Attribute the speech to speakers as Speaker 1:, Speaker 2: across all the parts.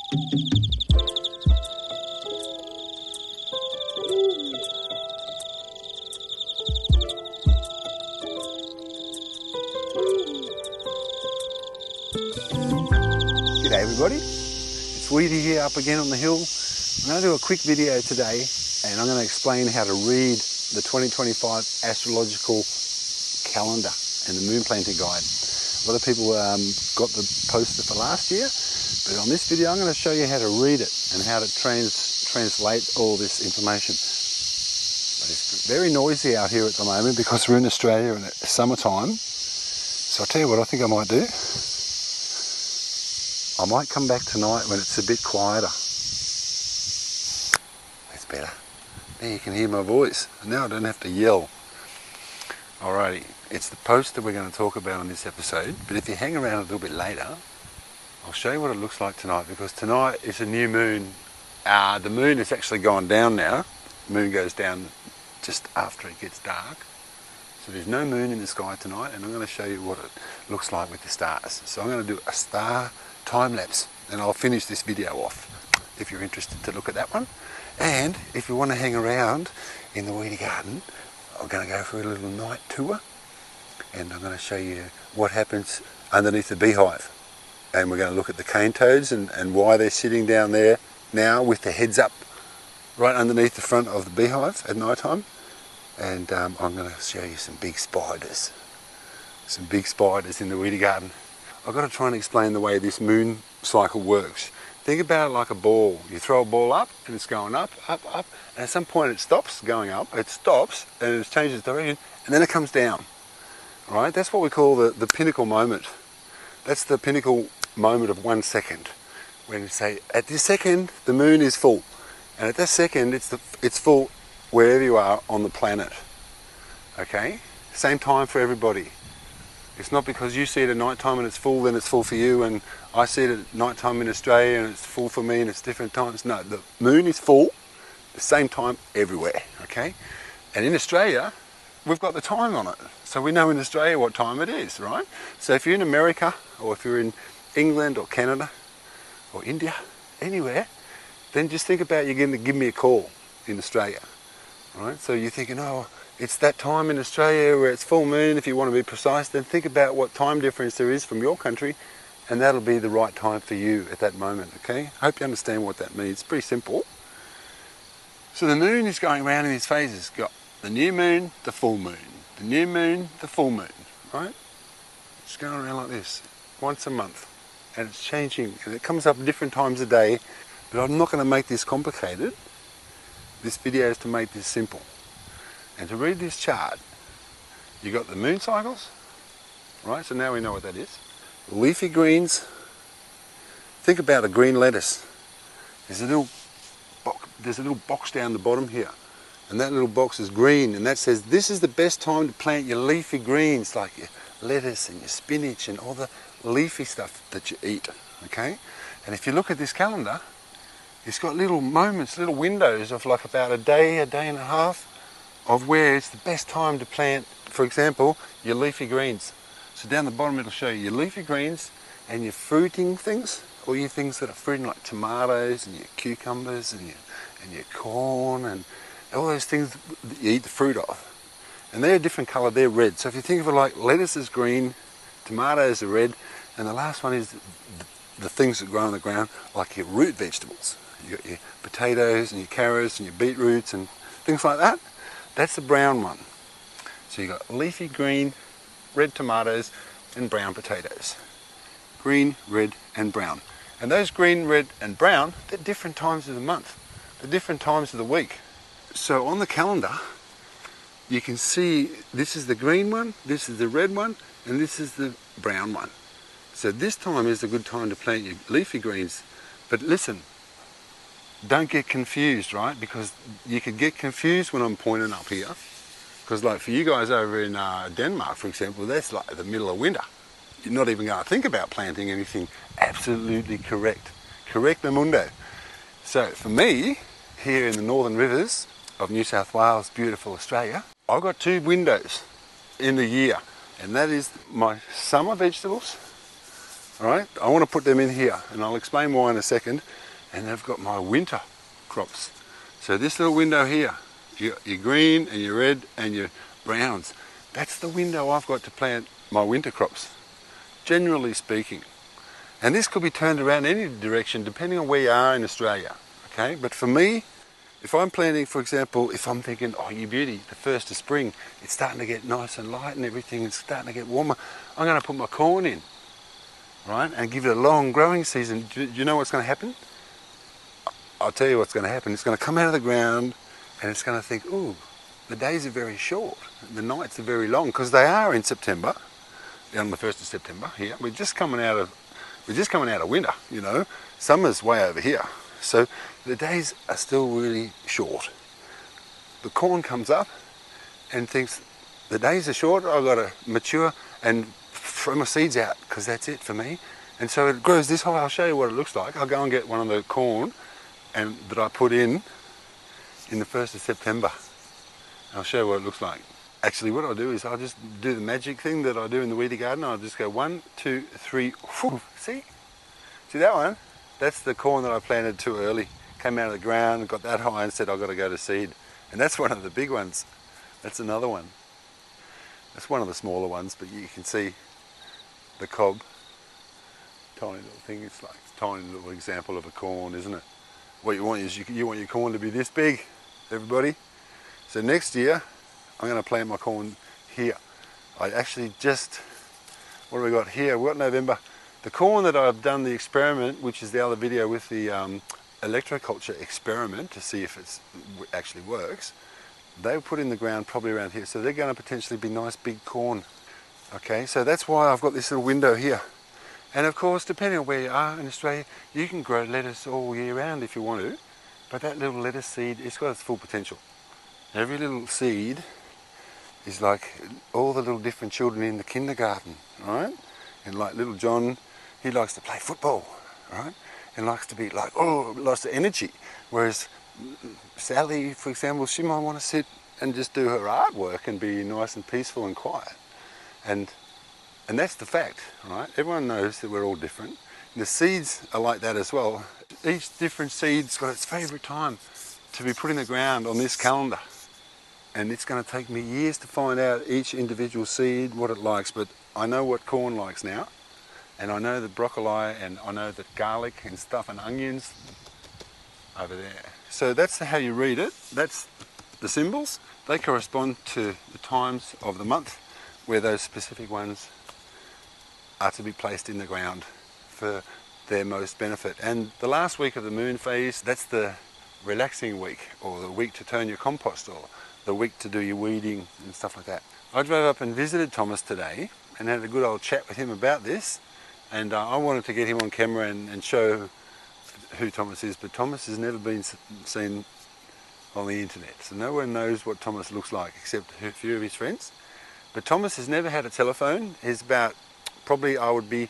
Speaker 1: G'day everybody, it's Weedy here up again on the hill. I'm going to do a quick video today and I'm going to explain how to read the 2025 Astrological Calendar and the Moon Planting Guide. A lot of people got the poster for last year, but on this video I'm going to show you how to read it and how to translate all this information. But it's very noisy out here at the moment because we're in Australia and it's summertime. So I'll tell you what I think I might do. I might come back tonight when it's a bit quieter. That's better. Now you can hear my voice. Now I don't have to yell. Alrighty, it's the poster we're going to talk about on this episode, but if you hang around a little bit later, I'll show you what it looks like tonight, because tonight is a new moon. The moon has actually gone down now. The moon goes down just after it gets dark. So there's no moon in the sky tonight, and I'm going to show you what it looks like with the stars. So I'm going to do a star time lapse and I'll finish this video off if you're interested to look at that one. And if you want to hang around in the weedy garden, I'm going to go for a little night tour and I'm going to show you what happens underneath the beehive. And we're going to look at the cane toads and why they're sitting down there now with their heads up right underneath the front of the beehive at night time. And I'm going to show you some big spiders. Some big spiders in the weedy garden. I've got to try and explain the way this moon cycle works. Think about it like a ball. You throw a ball up and it's going up, up, up, and at some point it stops going up, it stops and it changes direction, and then it comes down. All right? That's what we call the pinnacle moment. That's the pinnacle moment of 1 second. When you say, at this second, the moon is full. And at that second, it's full wherever you are on the planet. Okay? Same time for everybody. It's not because you see it at night time and it's full, then it's full for you, and I see it at night time in Australia and it's full for me and it's different times. No, the moon is full the same time everywhere, okay? And in Australia, we've got the time on it. So we know in Australia what time it is, right? So if you're in America, or if you're in England or Canada or India, anywhere, then just think about you're going to give me a call in Australia, right? So you're thinking, oh, it's that time in Australia where it's full moon. If you want to be precise, then think about what time difference there is from your country, and that'll be the right time for you at that moment, okay? I hope you understand what that means. It's pretty simple. So the moon is going around in these phases. Got the new moon, the full moon. The new moon, the full moon, right? It's going around like this, once a month, and it's changing, and it comes up different times a day, but I'm not going to make this complicated. This video is to make this simple. And to read this chart, you got the moon cycles, right? So now we know what that is. Leafy greens. Think about a green lettuce. There's a little box down the bottom here, and that little box is green, and that says this is the best time to plant your leafy greens, like your lettuce and your spinach and all the leafy stuff that you eat. Okay? And if you look at this calendar, it's got little moments, little windows of like about a day and a half of where it's the best time to plant, for example, your leafy greens. So down the bottom it'll show you your leafy greens and your fruiting things, all your things that are fruiting, like tomatoes and your cucumbers and your corn and all those things that you eat the fruit of. And they're a different colour, they're red. So if you think of it like lettuce is green, tomatoes are red, and the last one is the things that grow on the ground, like your root vegetables. You got your potatoes and your carrots and your beetroots and things like that. That's the brown one. So you've got leafy green, red tomatoes and brown potatoes. Green, red and brown. And those green, red and brown, they're different times of the month. They're different times of the week. So on the calendar, you can see this is the green one, this is the red one, and this is the brown one. So this time is a good time to plant your leafy greens. But listen, don't get confused, right? Because you could get confused when I'm pointing up here. Because like for you guys over in Denmark, for example, that's like the middle of winter. You're not even going to think about planting anything. Absolutely correct. Correctamundo. So for me, here in the northern rivers of New South Wales, beautiful Australia, I've got 2 windows in the year. And that is my summer vegetables. All right, I want to put them in here, and I'll explain why in a second. and I've got my winter crops. So this little window here, your green and your red and your browns, that's the window I've got to plant my winter crops, generally speaking. And this could be turned around any direction depending on where you are in Australia, okay? But for me, if I'm planting, for example, if I'm thinking, oh, you beauty, the first of spring, it's starting to get nice and light and everything, it's starting to get warmer, I'm going to put my corn in, right? And give it a long growing season. Do you know what's going to happen? I'll tell you what's going to happen. It's going to come out of the ground and it's going to think, ooh, the days are very short, the nights are very long, because they are in September, on the 1st of September here. We're just coming out of winter, you know. Summer's way over here. So the days are still really short. The corn comes up and thinks, the days are short, I've got to mature and throw my seeds out, because that's it for me. And so it grows this high. I'll show you what it looks like. I'll go and get one of the corn that I put in the 1st of September. I'll show you what it looks like. Actually, what I'll do is I'll just do the magic thing that I do in the weedy garden. I'll just go 1, 2, 3, whoo, see that one? That's the corn that I planted too early. Came out of the ground, got that high and said I've got to go to seed. And that's one of the big ones. That's another one. That's one of the smaller ones, but you can see the cob. Tiny little thing. It's like a tiny little example of a corn, isn't it? What you want is you want your corn to be this big, everybody. So next year, I'm going to plant my corn here. I actually just, what have we got here? We've got November. The corn that I've done the experiment, which is the other video with the electroculture experiment to see if it actually works, they were put in the ground probably around here. So they're going to potentially be nice big corn. Okay, so that's why I've got this little window here. And of course, depending on where you are in Australia, you can grow lettuce all year round if you want to. But that little lettuce seed, it's got its full potential. Every little seed is like all the little different children in the kindergarten, right? And like little John, he likes to play football, right? And likes to be like, oh, lots of energy. Whereas Sally, for example, she might want to sit and just do her artwork and be nice and peaceful and quiet. And that's the fact, right? Everyone knows that we're all different. And the seeds are like that as well. Each different seed's got its favourite time to be put in the ground on this calendar. And it's going to take me years to find out each individual seed, what it likes, but I know what corn likes now, and I know that broccoli, and I know that garlic and stuff and onions over there. So that's how you read it. That's the symbols. They correspond to the times of the month where those specific ones are to be placed in the ground for their most benefit. And the last week of the moon phase, that's the relaxing week, or the week to turn your compost, or the week to do your weeding and stuff like that. I drove up and visited Thomas today and had a good old chat with him about this, and I wanted to get him on camera and show who Thomas is, but Thomas has never been seen on the internet, so no one knows what Thomas looks like except a few of his friends. But Thomas has never had a telephone. He's about, probably I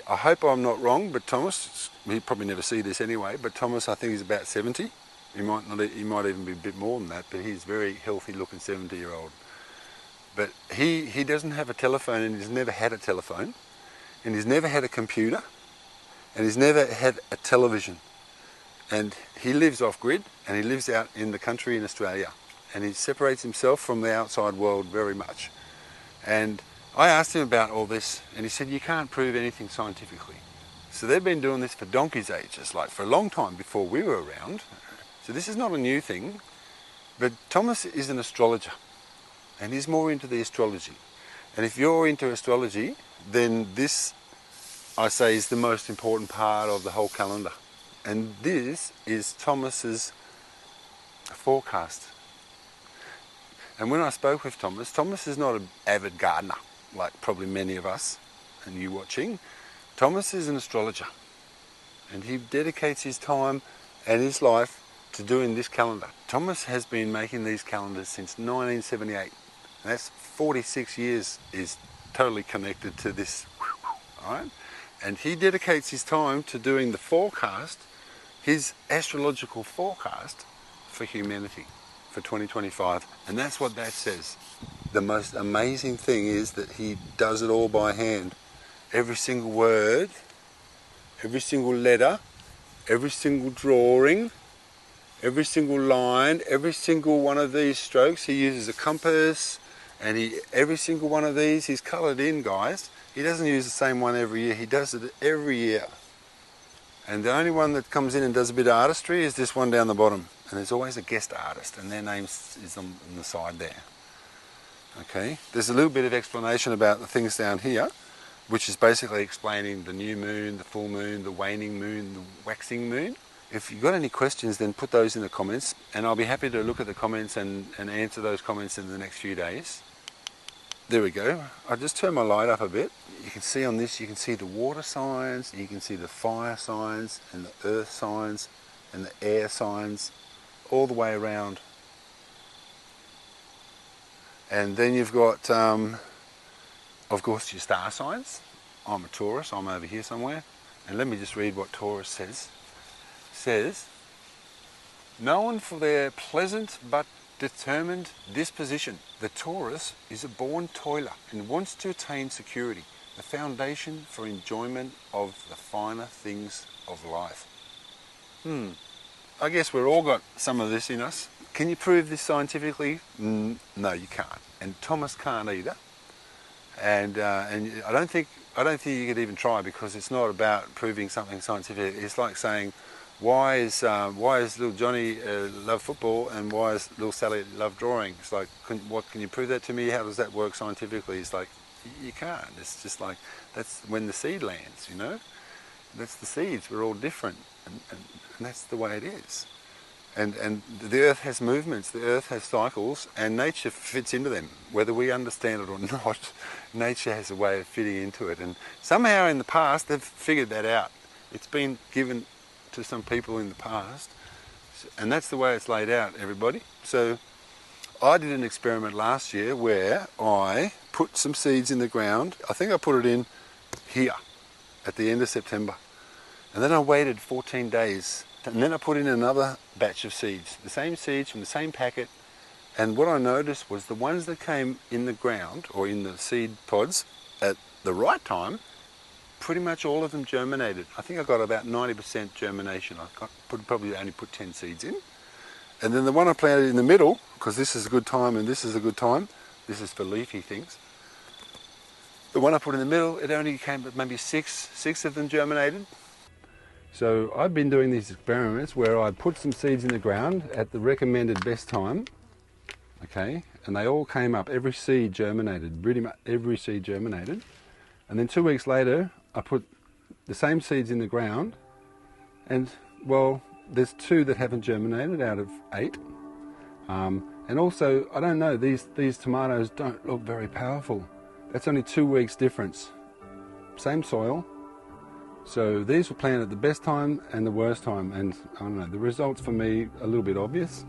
Speaker 1: hope I'm not wrong, but Thomas, he'd probably never see this anyway, but Thomas, I think he's about 70. He might even be a bit more than that, but he's a very healthy looking 70-year-old. But he doesn't have a telephone, and he's never had a telephone, and he's never had a computer, and he's never had a television. And he lives off grid, and he lives out in the country in Australia, and he separates himself from the outside world very much. And I asked him about all this, and he said, you can't prove anything scientifically. So they've been doing this for donkey's ages, like for a long time before we were around. So this is not a new thing, but Thomas is an astrologer, and he's more into the astrology. And if you're into astrology, then this, I say, is the most important part of the whole calendar. And this is Thomas's forecast. And when I spoke with Thomas, Thomas is not an avid gardener, like probably many of us and you watching. Thomas is an astrologer, and he dedicates his time and his life to doing this calendar. Thomas has been making these calendars since 1978. And that's 46 years is totally connected to this, all right? And he dedicates his time to doing the forecast, his astrological forecast for humanity for 2025. And that's what that says. The most amazing thing is that he does it all by hand. Every single word, every single letter every single drawing, every single line, every single one of these strokes. He uses a compass, and every single one of these he's coloured in, guys. He doesn't use the same one every year. He does it every year. And the only one that comes in and does a bit of artistry is this one down the bottom. And there's always a guest artist, and their name is on the side there. Okay, there's a little bit of explanation about the things down here, which is basically explaining the new moon, the full moon, the waning moon, the waxing moon. If you've got any questions, then put those in the comments, and I'll be happy to look at the comments and answer those comments in the next few days. There we go. I just turn my light up a bit. You can see on this, you can see the water signs, you can see the fire signs, and the earth signs, and the air signs, all the way around. And then you've got, of course, your star signs. I'm a Taurus, I'm over here somewhere. And let me just read what Taurus says. It says, known for their pleasant but determined disposition, the Taurus is a born toiler and wants to attain security, the foundation for enjoyment of the finer things of life. I guess we've all got some of this in us. Can you prove this scientifically? No, you can't. And Thomas can't either. And I don't think you could even try, because it's not about proving something scientific. It's like saying, why is little Johnny love football and why is little Sally love drawing? It's like, what can you prove that to me? How does that work scientifically? It's like, you can't. It's just like, that's when the seed lands, you know? That's the seeds. We're all different, and that's the way it is. And the earth has movements, the earth has cycles, and nature fits into them. Whether we understand it or not, nature has a way of fitting into it. And somehow in the past, they've figured that out. It's been given to some people in the past, and that's the way it's laid out, everybody. So I did an experiment last year where I put some seeds in the ground. I think I put it in here at the end of September. And then I waited 14 days. And then I put in another batch of seeds, the same seeds from the same packet. And what I noticed was the ones that came in the ground or in the seed pods at the right time, pretty much all of them germinated. I think I got about 90% germination. I probably only put 10 seeds in. And then the one I planted in the middle, because this is a good time and this is a good time, this is for leafy things. The one I put in the middle, it only came, maybe six of them germinated. So I've been doing these experiments where I put some seeds in the ground at the recommended best time, okay, and they all came up. Every seed germinated, pretty much every seed germinated. And then 2 weeks later, I put the same seeds in the ground, and well, there's 2 that haven't germinated out of 8. And also, I don't know, these tomatoes don't look very powerful. That's only 2 weeks difference. Same soil. So these were planted at the best time and the worst time, and I don't know, the results for me a little bit obvious.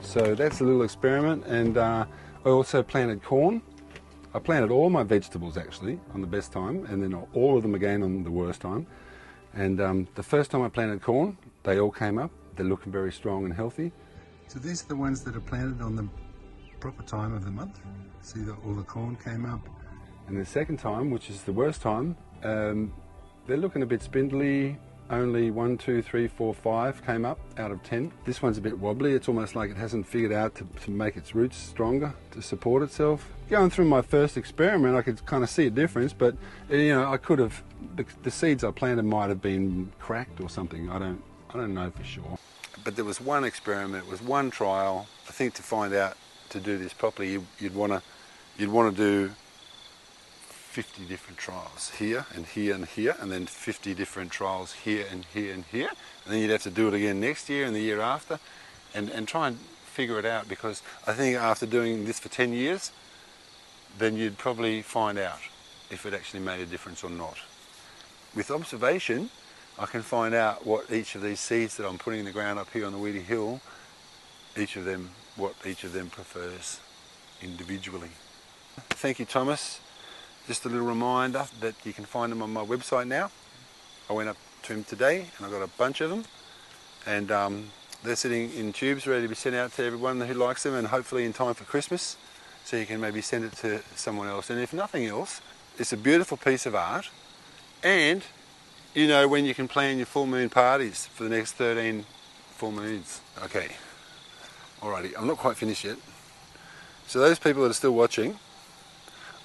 Speaker 1: So that's a little experiment. And I also planted corn. I planted all my vegetables actually on the best time, and then all of them again on the worst time. And the first time I planted corn, they all came up. They're looking very strong and healthy. So these are the ones that are planted on the proper time of the month. See that all the corn came up. And the second time, which is the worst time, they're looking a bit spindly. Only 1, 2, 3, 4, 5 came up out of 10. This one's a bit wobbly. It's almost like it hasn't figured out to make its roots stronger, to support itself. Going through my first experiment, I could kind of see a difference, but you know, I could have, the seeds I planted might have been cracked or something. I don't know for sure. But there was one experiment, it was one trial. I think to find out, to do this properly, you'd want to do 50 different trials here and here and here, and then 50 different trials here and here and here, and then you'd have to do it again next year and the year after, and try and figure it out, because I think after doing this for 10 years, then you'd probably find out if it actually made a difference or not. With observation, I can find out what each of these seeds that I'm putting in the ground up here on the weedy hill, what each of them prefers individually. Thank you, Thomas. Just a little reminder that you can find them on my website now. I went up to him today and I got a bunch of them, and they're sitting in tubes ready to be sent out to everyone who likes them, and hopefully in time for Christmas, so you can maybe send it to someone else. And if nothing else, it's a beautiful piece of art, and you know when you can plan your full moon parties for the next 13 full moons. Okay, alrighty, I'm not quite finished yet. So those people that are still watching,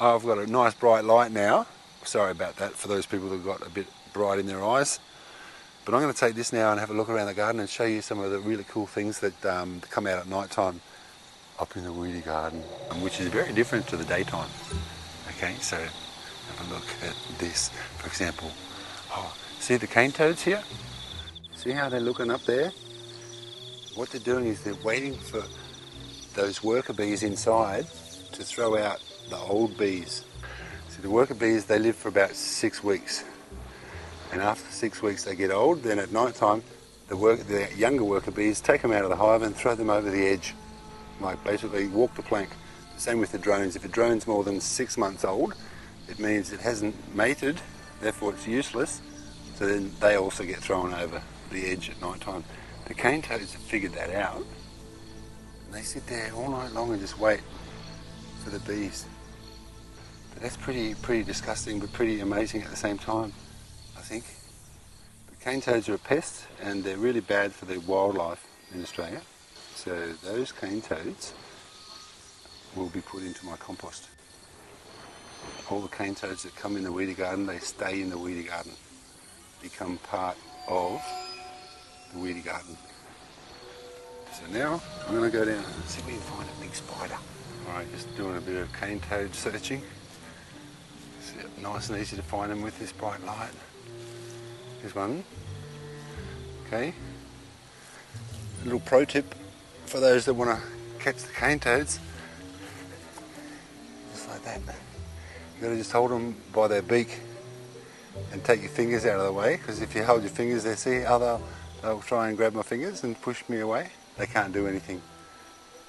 Speaker 1: I've got a nice bright light now. Sorry about that for those people that got a bit bright in their eyes. But I'm going to take this now and have a look around the garden and show you some of the really cool things that come out at night time up in the weedy garden, which is very different to the daytime. Okay, so have a look at this, for example. Oh, see the cane toads here? See how they're looking up there? What they're doing is they're waiting for those worker bees inside to throw out the old bees. See, the worker bees, they live for about 6 weeks. And after 6 weeks they get old. Then at night time, the younger worker bees take them out of the hive and throw them over the edge. Like basically walk the plank. The same with the drones. If a drone's more than 6 months old, it means it hasn't mated, therefore it's useless. So then they also get thrown over the edge at night time. The cane toads have figured that out. And they sit there all night long and just wait for the bees. But that's pretty disgusting, but pretty amazing at the same time, I think. The cane toads are a pest, and they're really bad for the wildlife in Australia. So those cane toads will be put into my compost. All the cane toads that come in the weedy garden, they stay in the weedy garden, become part of the weedy garden. So now I'm going to go down and see if we can find a big spider. Alright, just doing a bit of cane toad searching. It's nice and easy to find them with this bright light. Here's one. Okay. A little pro tip for those that want to catch the cane toads. Just like that. You've got to just hold them by their beak and take your fingers out of the way, because if you hold your fingers there, see how they'll try and grab my fingers and push me away. They can't do anything.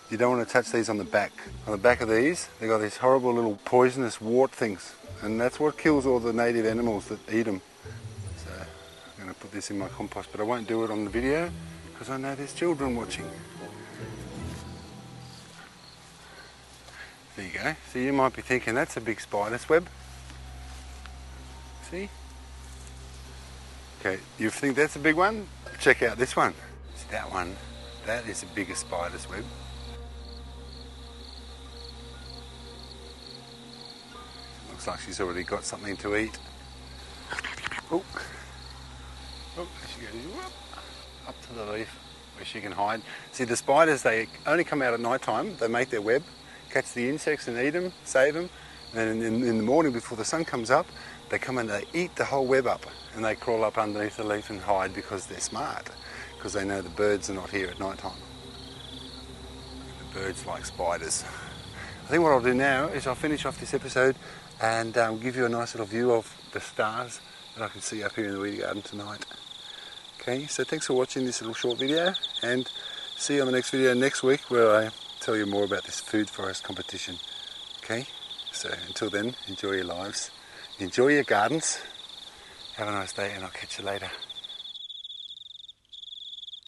Speaker 1: You don't want to touch these on the back. On the back of these, they've got these horrible little poisonous wart things, and that's what kills all the native animals that eat them. So I'm going to put this in my compost, but I won't do it on the video because I know there's children watching. There you go. So you might be thinking that's a big spider's web. See? Okay, you think that's a big one? Check out this one. It's that one. That is the biggest spider's web. Looks like she's already got something to eat. Oh, there she goes. Up to the leaf where she can hide. See, the spiders, they only come out at night time. They make their web, catch the insects and eat them, save them. And in the morning before the sun comes up, they come and they eat the whole web up, and they crawl up underneath the leaf and hide because they're smart, because they know the birds are not here at night time. The birds like spiders. I think what I'll do now is I'll finish off this episode and give you a nice little view of the stars that I can see up here in the weedy garden tonight. Okay, so thanks for watching this little short video, and see you on the next video next week, where I tell you more about this food forest competition. Okay, so until then, enjoy your lives, enjoy your gardens, have a nice day, and I'll catch you later.